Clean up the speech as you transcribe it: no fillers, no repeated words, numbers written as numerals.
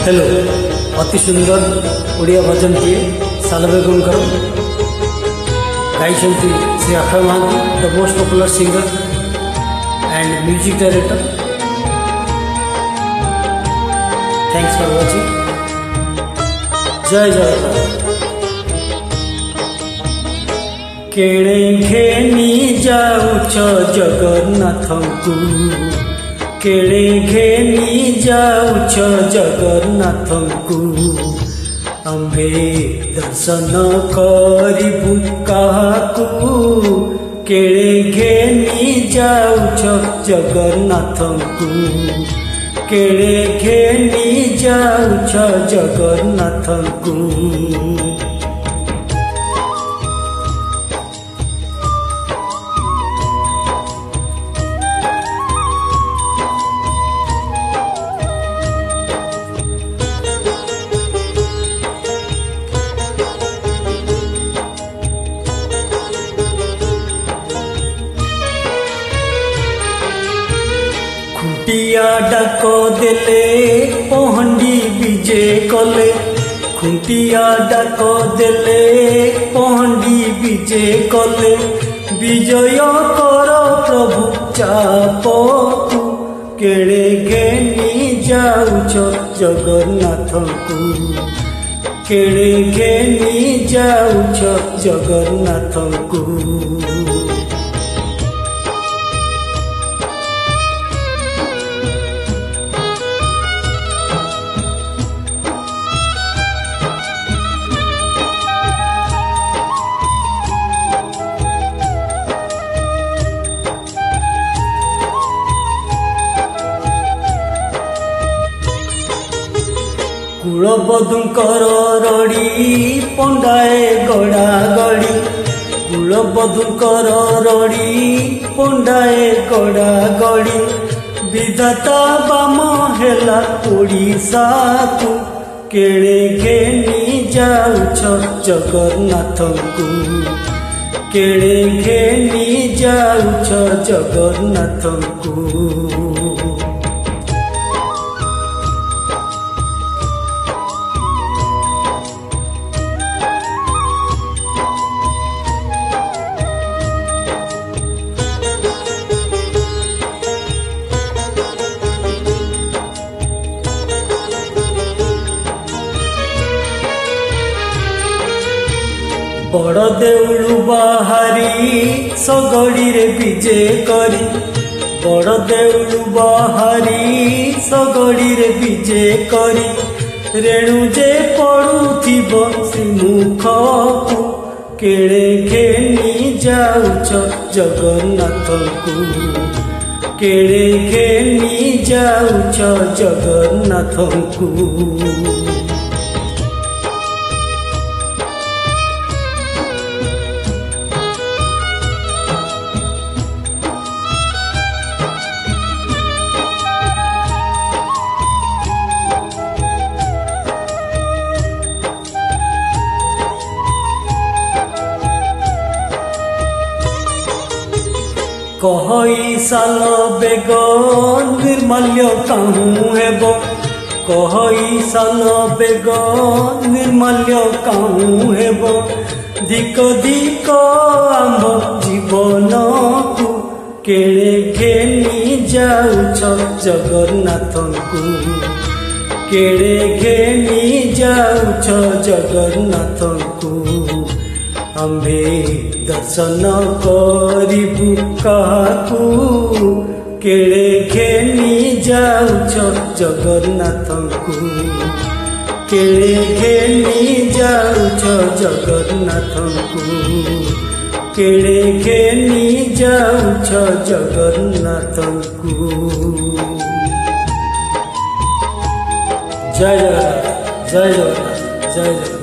Hello अति सुंदर ओडिया भजन टी सालबेगमकर गाई Shri Akshay Mohanty the most popular singer and music director. Thanks for watching. जय जगन्नाथ। केड़े घेनी जाऊच जगन्नाथ को, केड़े घेनी जाऊच जगन्नाथ को, आम्भे दर्शन करिबु काहाकू। केड़े घेनी जाऊच जगन्नाथ को, केड़े घेनी जाऊच जगन्नाथ को। खुंटिया डाक देले पहंडी विजे कले, खुंटिया डाक देले पहंडी विजे कले। विजय कर प्रभु चापू, केड़े घेनी जाऊच जगन्नाथ को, केड़े घेनी जाऊच जगन्नाथ को। कुलबधुंकर रड़ी पंडाए गड़ा गड़ी, कुलबधुंकर रड़ी पंडाए गड़ा गड़ी। विधाता बाम हेला ओडिशा को, केड़े घेनी जाऊच जगन्नाथ को, केड़े घेनी जाऊच जगन्नाथ को। बड़ देउलु बाहारी सगड़ी रे विजे करी, बड़ देउलु बाहारी सगड़ी रे विजे करी। रेणु जे पड़ुथिब श्रीमुख को, केड़े घेनी जाऊच जगन्नाथ को, केड़े घेनी जाऊच जगन्नाथ को। कहई साल बेग निर्माल्य काहू हेब, कहई साल बेग निर्माल्य काहू हेब। दिक दिक आम जीवन को, केड़े घेनी जाऊच जगन्नाथ को, केड़े घेनी जाऊच जगन्नाथ को। आम्भे दर्शन करिबु काहाकू, केड़े घेनी जाऊच जगन्नाथ को, केड़े घेनी जाऊच जगन्नाथ को, केड़े घेनी जाऊच जगन्नाथ को। जय जगन्नाथ, जय जगन्नाथ, जय जगन्नाथ।